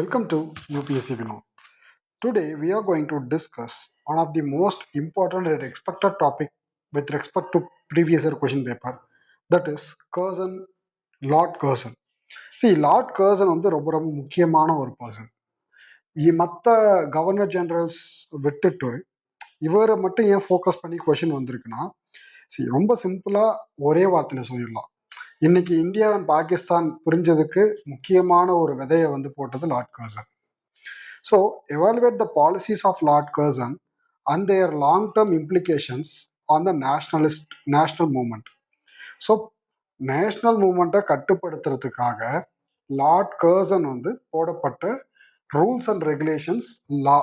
Welcome to UPSC Vinod. Today we are going to discuss one of the most important and expected topic with respect to previous year question paper, that is Curzon, Lord Curzon. See, Lord Curzon வந்து ரொம்ப முக்கியமான ஒரு person. மற்ற governor generals விட்டுட்டு இவரை மட்டும் ஏன் focus பண்ணி கொஷின் வந்திருக்குன்னா, ரொம்ப சிம்பிளா ஒரே வார்த்தையில சொல்லிடலாம். இன்னைக்கு இந்தியா and பாகிஸ்தான் புரிஞ்சதுக்கு முக்கியமான ஒரு விதையை வந்து போட்டது Lord Curzon. So, evaluate the policies of Lord Curzon and their long-term implications on the national movement. So national மூமெண்ட்டை கட்டுப்படுத்துறதுக்காக லார்ட் கர்சன் வந்து போடப்பட்ட ரூல்ஸ் அண்ட் ரெகுலேஷன்ஸ், லா,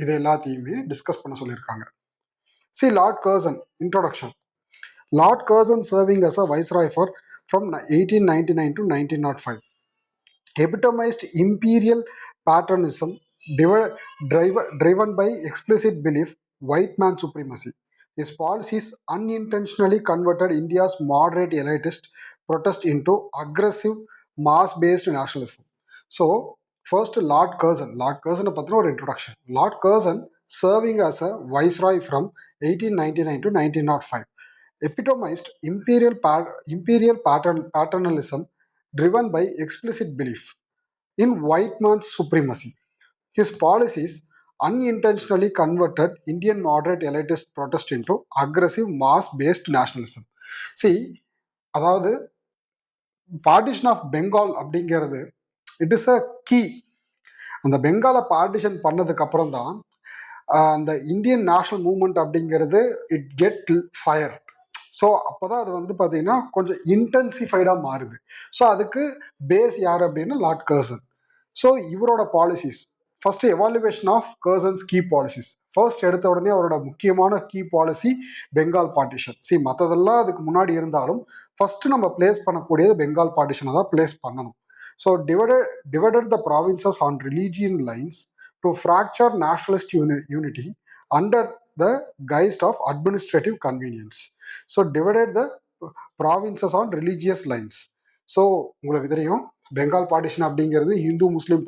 இது எல்லாத்தையுமே டிஸ்கஸ் பண்ண சொல்லியிருக்காங்க. C Lord Curzon introduction. Lord Curzon serving as a viceroy from 1899 to 1905 epitomized imperial patriotism driven by explicit belief white man supremacy. His policies unintentionally converted India's moderate elitist protest into aggressive mass-based nationalism. So, first Lord Curzon. Lord Curzon பத்தின ஒரு introduction. Lord Curzon serving as a viceroy from 1899 to 1905 epitomized imperial paternalism driven by explicit belief in white man's supremacy. His policies unintentionally converted Indian moderate elitist protest into aggressive mass-based nationalism. See, அதாவது partition of Bengal அப்படிங்கிறது it is a key. அந்த பெங்காலை partition பண்ணதுக்கு அப்புறம் தான் அந்த Indian national movement அப்படிங்கிறது it get fire. So அப்போதான் அது வந்து பார்த்தீங்கன்னா கொஞ்சம் இன்டென்சிஃபைடாக மாறுது. ஸோ அதுக்கு பேஸ் யார் அப்படின்னா லார்ட் கர்சன். ஸோ இவரோட policies, first evaluation of Curzon's key policies. First எடுத்த உடனே அவரோட முக்கியமான கீ பாலிசி பெங்கால் பார்ட்டிஷன். மற்றதெல்லாம் அதுக்கு முன்னாடி இருந்தாலும் ஃபர்ஸ்ட் நம்ம பிளேஸ் பண்ணக்கூடியது பெங்கால் பார்ட்டிஷனை தான் பிளேஸ் பண்ணணும். So divided the provinces on religion lines to fracture nationalist unity under the guise of administrative convenience. So divided the provinces on religious lines. So உங்களுக்கு தெரியும் பெங்கால் பார்ட்டிஷன் அப்படிங்கிறது ஹிந்து முஸ்லீம்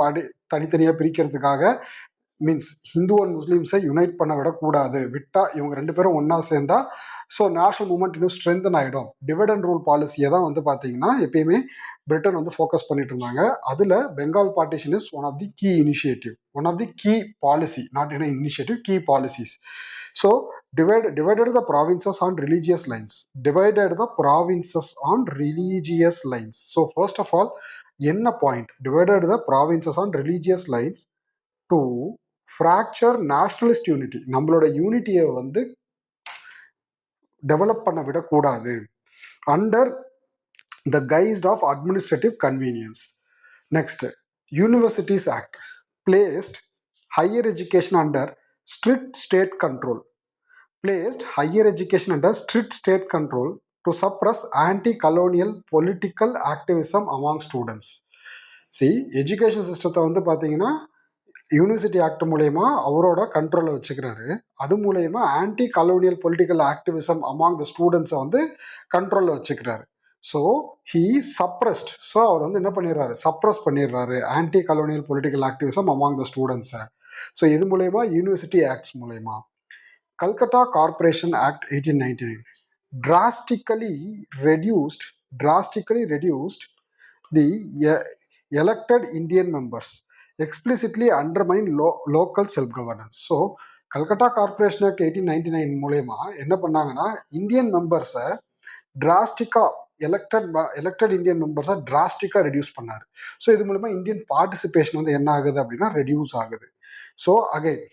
தனித்தனியாக பிரிக்கிறதுக்காக, மீன்ஸ் ஹிந்து அண்ட் முஸ்லீம்ஸை யுனைட் பண்ண விடக்கூடாது, விட்டா இவங்க ரெண்டு பேரும் ஒன்றா சேர்ந்தா ஸோ நேஷனல் மூவ்மெண்ட் இன்னும் ஸ்ட்ரென்தன் ஆகிடும். டிவைட் அண்ட் ரூல் பாலிசியை தான் வந்து பார்த்தீங்கன்னா எப்பயுமே பிரிட்டன் வந்து ஃபோக்கஸ் பண்ணிட்டு இருந்தாங்க. அதில் Bengal partition is one of the key initiative, one of the key policy, not in initiative, key policies. So divided the provinces on religious lines. Divided the provinces on religious lines. So first of all, என்ன point? Divided the provinces on religious lines to fracture nationalist unity. நம்மளோட யூனிட்டியை வந்து develop பண்ண விடக்கூடாது under the guise of administrative convenience. Next, universities act placed higher education under strict state control. Placed higher education under strict state control to suppress anti-colonial political activism among students. Education சிஸ்டத்தை வந்து பார்த்தீங்கன்னா university act மூலயமா அவரோட கண்ட்ரோலில் வச்சுக்கிறாரு. அது மூலயமா anti colonial political activism among the ஸ்டூடெண்ட்ஸை வந்து கண்ட்ரோலில் வச்சுக்கிறாரு. So he suppressed. ஸோ அவர் வந்து என்ன பண்ணிடுறாரு? சப்ரஸ் பண்ணிடுறாரு anti colonial political activism among the ஸ்டூடெண்ட்ஸை. ஸோ இது மூலயமா யூனிவர்சிட்டி ஆக்ட்ஸ் மூலயமா. Calcutta Corporation Act 1899 drastically reduced the elected Indian members, explicitly undermined local self-governance. So, Calcutta Corporation Act 1899 மூலமா என்ன பண்ணாங்கன்னா இந்தியன் மெம்பர்ஸை டிராஸ்டிக்காக எலெக்டட் இந்தியன் மெம்பர்ஸை டிராஸ்டிக்காக ரெடியூஸ் பண்ணார். So இது மூலமா இந்தியன் பார்ட்டிசிபேஷன் வந்து என்ன ஆகுது அப்படின்னா ரெடியூஸ் ஆகுது. So again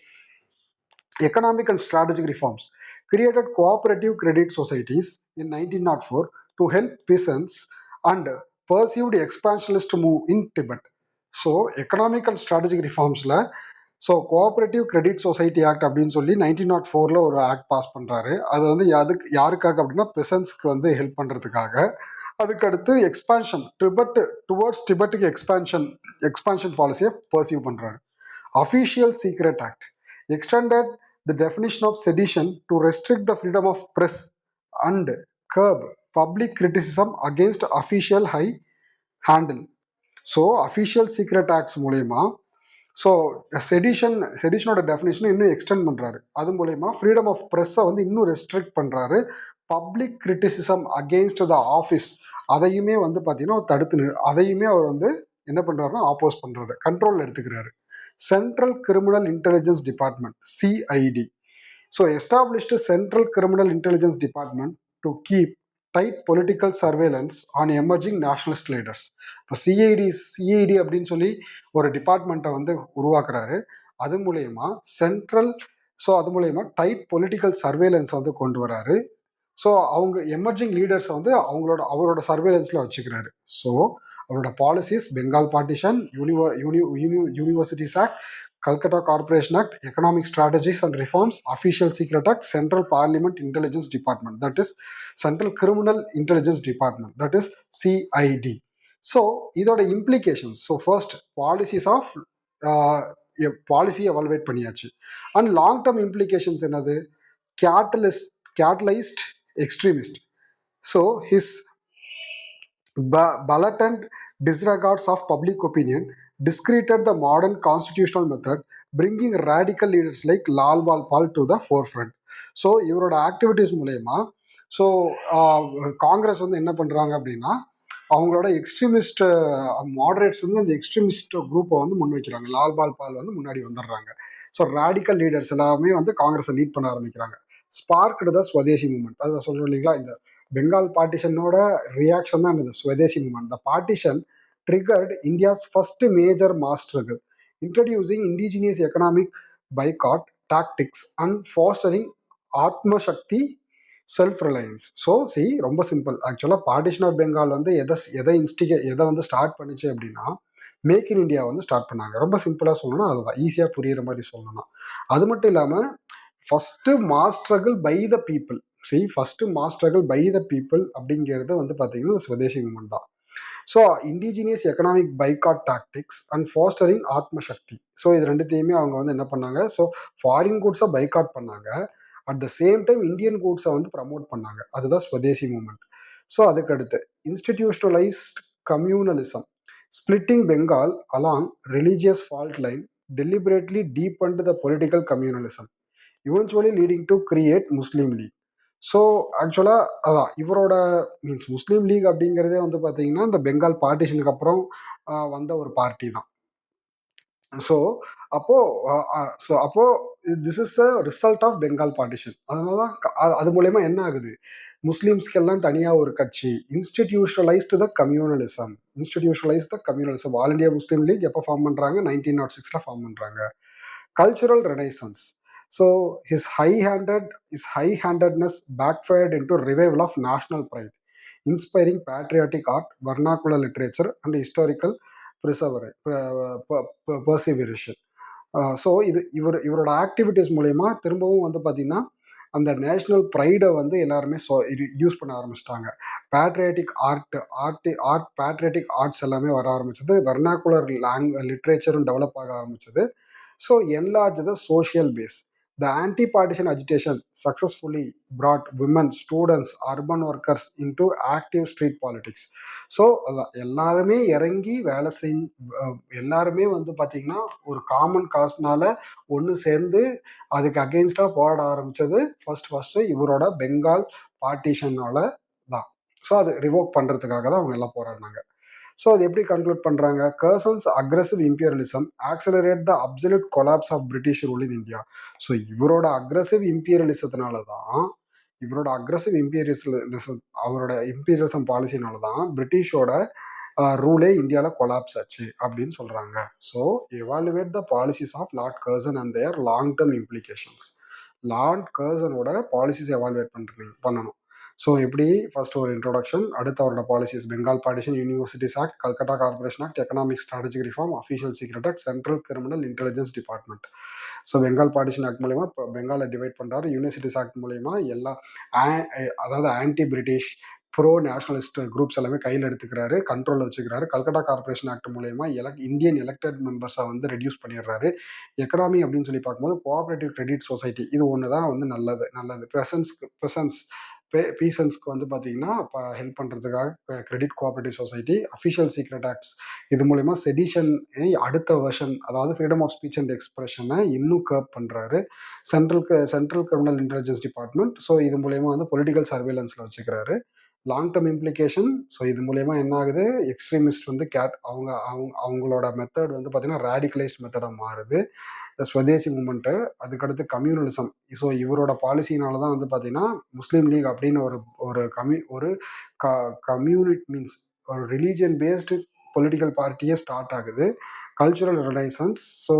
economic and strategic reforms created cooperative credit societies in 1904 to help peasants and pursued expansionist move in Tibet. So economic and strategic reformsல so cooperative credit society act அப்படின்னு சொல்லி 1904 ஒரு act pass பண்ணுறாரு. அது வந்து யாருக்காக அப்படின்னா பெசன்ஸ்க்கு வந்து ஹெல்ப் பண்ணுறதுக்காக. அதுக்கடுத்து எக்ஸ்பான்ஷன் டிபெட்டுக்கு எக்ஸ்பான்ஷன் பாலிசியை பர்சியூ பண்ணுறாரு. Official secret act extended the definition of sedition to restrict the freedom of press and curb public criticism against official high handle. So official secret acts மூலயமா ஸோ செடிஷனோட டெஃபினேஷனை இன்னும் extend பண்ணுறாரு. அது மூலயமா freedom of ப்ரெஸ்ஸை வந்து இன்னும் restrict பண்ணுறாரு. Public criticism against the office அதையுமே வந்து பார்த்தீங்கன்னா தடுத்து அதையுமே அவர் வந்து என்ன பண்ணுறாருன்னா ஆப்போஸ் பண்ணுறாரு, கண்ட்ரோலில் எடுத்துக்கிறாரு. Central criminal intelligence department CID. So established central criminal intelligence department to keep tight political surveillance on emerging nationalist leaders. இப்போ சிஐடி அப்படின்னு சொல்லி ஒரு டிபார்ட்மெண்ட்டை வந்து உருவாக்குறாரு. அது மூலயமா சென்ட்ரல் அது மூலயமா டைட் பொலிட்டிக்கல் சர்வேலன்ஸ் வந்து கொண்டு வராரு. ஸோ அவங்க எமர்ஜிங் லீடர்ஸை வந்து அவரோட சர்வேலன்ஸில் வச்சுக்கிறாரு. ஸோ அவரோட policies Bengal partition, universities act, Calcutta corporation act, economic strategies and reforms, official secret act, central parliament intelligence department, that is central criminal intelligence department, that is CID. So இதோட implications, so first policies of பாலிசியை evaluate பண்ணியாச்சு. And long term implications என்னது? catalyzed extremist. So his blatant disregards of public opinion discredited the modern constitutional method, bringing radical leaders like Lal Balpal to the forefront. So இவரோட activities மூலயமா so Congress வந்து என்ன பண்ணுறாங்க அப்படின்னா அவங்களோட extremist moderates வந்து அந்த எக்ஸ்ட்ரீமிஸ்ட் குரூப்பை வந்து முன்வைக்கிறாங்க. லால் பால் வந்து முன்னாடி வந்துடுறாங்க. ஸோ ரேடிக்கல் லீடர்ஸ் எல்லாமே வந்து காங்கிரஸை லீட் பண்ண ஆரம்பிக்கிறாங்க. ஸ்பார்க்டு த ஸ்வதேசி மூவ்மெண்ட். அதை சொல்கிறோம் இல்லைங்களா, இந்த பெங்கால் பார்ட்டிஷனோட ரியாக்ஷன் தான் இந்த Swadeshi movement. The partition triggered India's first major mass struggle, introducing indigenous economic boycott tactics and fostering Atma Shakti self Reliance. So ரொம்ப சிம்பிள். ஆக்சுவலாக பார்ட்டிஷன் ஆஃப் பெங்கால் வந்து எதை வந்து ஸ்டார்ட் பண்ணிச்சு அப்படின்னா மேக் இன் இந்தியா வந்து ஸ்டார்ட் பண்ணாங்க. ரொம்ப சிம்பிளாக சொல்லணும்னா அதுதான், ஈஸியாக புரியுற மாதிரி சொல்லணும்னா. அது மட்டும் இல்லாமல் first mass struggle by the people. First mass struggle by the people அப்படிங்கிறது வந்து பார்த்தீங்கன்னா ஸ்வதேசி மூவ்மெண்ட் தான். So indigenous economic boycott tactics and fostering atma shakti. So இது ரெண்டுத்தையுமே அவங்க வந்து என்ன பண்ணாங்க, ஸோ ஃபாரின் குட்ஸை பைகாட் பண்ணாங்க, at the same time Indian கூட்ஸை வந்து ப்ரமோட் பண்ணாங்க. அதுதான் ஸ்வதேசி மூவ்மெண்ட். ஸோ அதுக்கடுத்து institutionalised communalism, splitting Bengal along religious fault line, deliberately deepened the political communalism, eventually leading to create Muslim League. So ஆக்சுவலாக அதான் இவரோட முஸ்லீம் லீக் அப்படிங்கிறதே வந்து பார்த்தீங்கன்னா இந்த பெங்கால் பார்ட்டிஷனுக்கு அப்புறம் வந்த ஒரு பார்ட்டி தான். ஸோ அப்போ this is the result of Bengal partition. அதனால தான் அது மூலயமா என்ன ஆகுது, முஸ்லீம்ஸ்க்கெல்லாம் தனியாக ஒரு கட்சி, இன்ஸ்டிடியூஷனலைஸ்ட் த கம்யூனலிசம். ஆல் இண்டியா முஸ்லீம் லீக் எப்போ ஃபார்ம் பண்ணுறாங்க, 1906 ஃபார்ம் பண்ணுறாங்க. Cultural renaissance. So his high-handedness backfired into revival of national pride, inspiring patriotic art, vernacular literature, and historical perseveration. So இவரோட ஆக்டிவிட்டீஸ் மூலயமா திரும்பவும் வந்து பார்த்தீங்கன்னா அந்த நேஷ்னல் ப்ரைடை வந்து எல்லாருமே யூஸ் பண்ண ஆரம்பிச்சிட்டாங்க. பேட்ரியாட்டிக் பேட்ரியாட்டிக் ஆர்ட்ஸ் எல்லாமே வர ஆரம்பிச்சது. வெர்னாகுலர் லிட்ரேச்சரும் டெவலப் ஆக ஆரம்பிச்சது. So enlarge the social base. The anti-partition agitation successfully brought women, students, urban workers into active street politics. So எல்லாருமே இறங்கி வேலை எல்லாருமே வந்து பார்த்தீங்கன்னா ஒரு காமன் காஸ்னால ஒன்று சேர்ந்து அதுக்கு அகெயின்ஸ்டாக போராட ஆரம்பித்தது ஃபர்ஸ்ட் இவரோட பெங்கால் பார்ட்டிஷனால தான். ஸோ அது ரிவோக் பண்ணுறதுக்காக தான் அவங்க எல்லாம் போராடினாங்க. ஸோ அது எப்படி கன்க்ளூட் பண்ணுறாங்க, Curzon's aggressive imperialism accelerate the absolute collapse of British rule in India. So இவரோட அக்ரெசிவ் இம்பீரியலிசத்தினால தான் அவரோட இம்பீரியலிசம் பாலிசினால தான் பிரிட்டிஷோட ரூலே இந்தியாவில் கொலாப்ஸ் ஆச்சு அப்படின்னு சொல்கிறாங்க. So evaluate the policies of Lord Curzon and their long term implications. Lord கர்சனோட பாலிசிஸ் எவாலுவேட் பண்ணணும். ஸோ எப்படி ஃபர்ஸ்ட் ஒரு இன்ட்ரோடக்ஷன், அடுத்து அவரோட policies Bengal partition, universities act, Calcutta corporation act, economic strategic reform, official secret act, central criminal intelligence department. So Bengal partition act மூலயமா இப்போ பெங்காலை divide பண்ணுறாரு. யூனிவர்சிட்டிஸ் ஆக்ட் மூலயமா எல்லா அதாவது anti British pro nationalist groups எல்லாமே கையில் எடுத்துக்கிறாரு, கண்ட்ரோலில் வச்சுக்கிறாரு. கல்கட்டா கார்பரேஷன் ஆக்ட் மூலயமா இந்தியன் எலெக்டட் மெம்பர்ஸை வந்து ரெடியூஸ் பண்ணிடுறாரு. எக்கனாமி அப்படின்னு சொல்லி பார்க்கும்போது கோஆப்ரேட்டிவ் கிரெடிட் சொசைட்டி, இது ஒன்று தான் வந்து நல்லது. ப்ரெசன்ஸ் பீசன்ஸ்க்கு வந்து பார்த்தீங்கன்னா இப்போ ஹெல்ப் பண்ணுறதுக்காக credit cooperative society, official secret acts, இது மூலயமா செடிஷன் அடுத்த வெர்ஷன், அதாவது ஃப்ரீடம் ஆஃப் ஸ்பீச் அண்ட் எக்ஸ்பிரஷனை இன்னும் கர்ப் பண்ணுறாரு. Central criminal intelligence department, so இது மூலயமா வந்து பொலிட்டிக்கல் சர்வேலன்ஸில் வச்சுக்கிறாரு. லாங் டேர்ம் இம்ப்ளிகேஷன், ஸோ இது மூலயமா என்ன ஆகுது, எக்ஸ்ட்ரீமிஸ்ட் வந்து அவங்க அவங்க அவங்களோட மெத்தட் வந்து பார்த்தீங்கன்னா ரேடிகலைஸ்ட் மெத்தடாக மாறுது. ஸ்வதேசி மூமெண்ட்டு, அதுக்கடுத்து கம்யூனலிசம். ஸோ இவரோட பாலிசினால தான் வந்து பார்த்தீங்கன்னா முஸ்லீம் லீக் அப்படின்னு ஒரு க கம்யூனிட் மீன்ஸ் ஒரு ரிலீஜியன் பேஸ்டு பொலிட்டிக்கல் பார்ட்டியே ஸ்டார்ட் ஆகுது. கல்ச்சுரல் ரினைசன்ஸ், ஸோ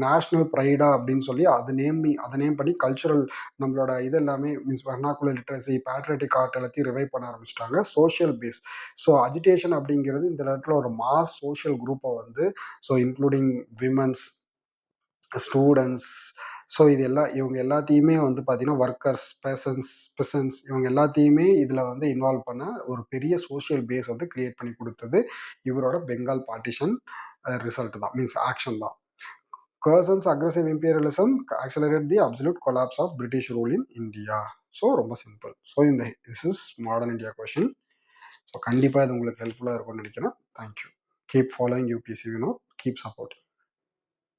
நேஷ்னல் ப்ரைடா அப்படின்னு சொல்லி அதை நேம் பண்ணி கல்ச்சுரல் நம்மளோட இது எல்லாமே means vernacular literacy, patriotic art எல்லாத்தையும் ரிவைவ் பண்ண ஆரம்பிச்சிட்டாங்க. சோஷியல் பேஸ், ஸோ அஜிடேஷன் அப்படிங்கிறது இந்த இடத்துல ஒரு மாஸ் சோஷியல் குரூப்பை வந்து, so including women's, students, so இவங்க எல்லாத்தையுமே வந்து பார்த்தீங்கன்னா ஒர்க்கர்ஸ், பெசன்ஸ் இவங்க எல்லாத்தையுமே இதில் வந்து இன்வால்வ் பண்ண ஒரு பெரிய சோஷியல் பேஸ் வந்து கிரியேட் பண்ணி கொடுத்தது இவரோட பெங்கால் பார்ட்டிஷன் ரிசல்ட் தான், மீன்ஸ் ஆக்ஷன் தான். Curzon's aggressive imperialism accelerate the absolute collapse of British rule in India. So ரொம்ப simple. So this is modern India question. So கண்டிப்பாக இது உங்களுக்கு ஹெல்ப்ஃபுல்லாக இருக்கும்னு நினைக்கிறேன். Thank you. Keep following UPSC Vinod. Keep supporting.